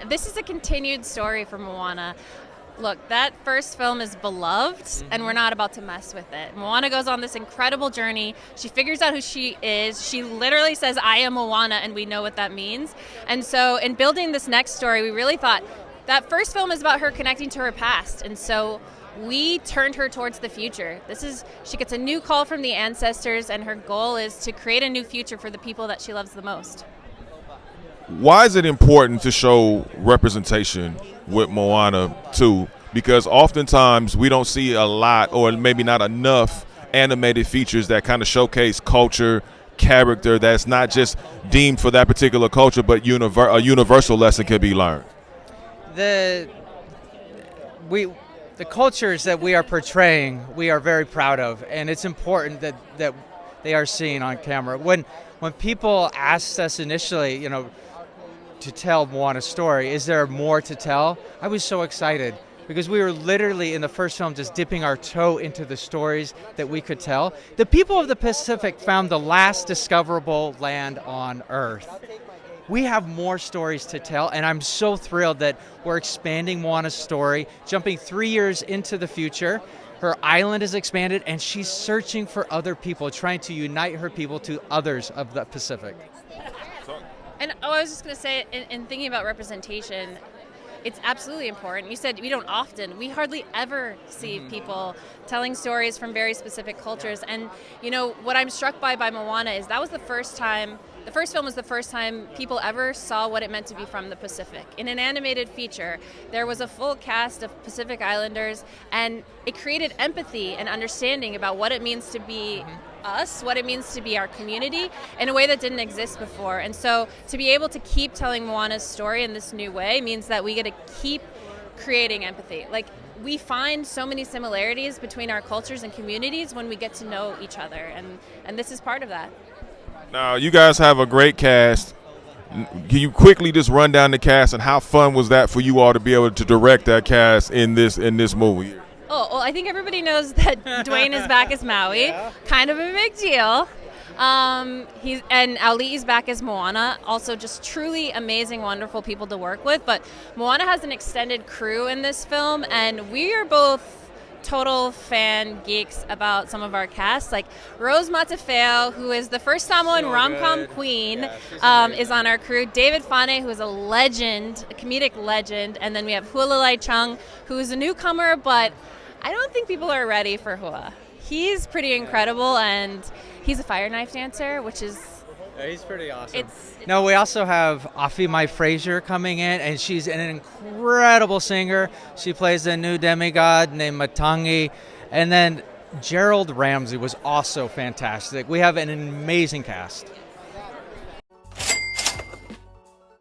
This is a continued story for Moana. Look, that first film is beloved, and we're not about to mess with it. Moana goes on this incredible journey. She figures out who she is. She literally says, I am Moana, and we know what that means. And so in building this next story, we really thought that first film is about her connecting to her past. And so we turned her towards the future. She gets a new call from the ancestors, and her goal is to create a new future for the people that she loves the most. Why is it important to show representation with Moana 2? Because oftentimes we don't see a lot, or maybe not enough, animated features that kind of showcase culture, character, that's not just deemed for that particular culture, but a universal lesson can be learned. The cultures that we are portraying, we are very proud of, and it's important that they are seen on camera. When people asked us initially, to tell Moana's story, is there more to tell? I was so excited because we were literally in the first film just dipping our toe into the stories that we could tell. The people of the Pacific found the last discoverable land on Earth. We have more stories to tell, and I'm so thrilled that we're expanding Moana's story, jumping 3 years into the future. Her island is expanded, and she's searching for other people, trying to unite her people to others of the Pacific. And I was just going to say, in thinking about representation, it's absolutely important. You said we hardly ever see people telling stories from very specific cultures. And, what I'm struck by Moana is that was the first film was the first time people ever saw what it meant to be from the Pacific. In an animated feature, there was a full cast of Pacific Islanders, and it created empathy and understanding about what it means to be us, what it means to be our community, in a way that didn't exist before. And so to be able to keep telling Moana's story in this new way means that we get to keep creating empathy. Like, we find so many similarities between our cultures and communities when we get to know each other, and this is part of that. Now, you guys have a great cast. Can you quickly just run down the cast, and how fun was that for you all to be able to direct that cast in this movie? Oh, well, I think everybody knows that Dwayne is back as Maui. Yeah. Kind of a big deal. And Auli'i's back as Moana. Also, just truly amazing, wonderful people to work with. But Moana has an extended crew in this film, and we are both total fan geeks about some of our cast. Like Rose Matafeo, who is the first Samoan rom-com queen, is on our crew. David Fane, who is a legend, a comedic legend. And then we have Hualalai Chung, who is a newcomer, but I don't think people are ready for Hua. He's pretty incredible, and he's a fire knife dancer, which is... Yeah, he's pretty awesome. We also have Afimai Fraser coming in, and she's an incredible singer. She plays a new demigod named Matangi. And then Gerald Ramsey was also fantastic. We have an amazing cast.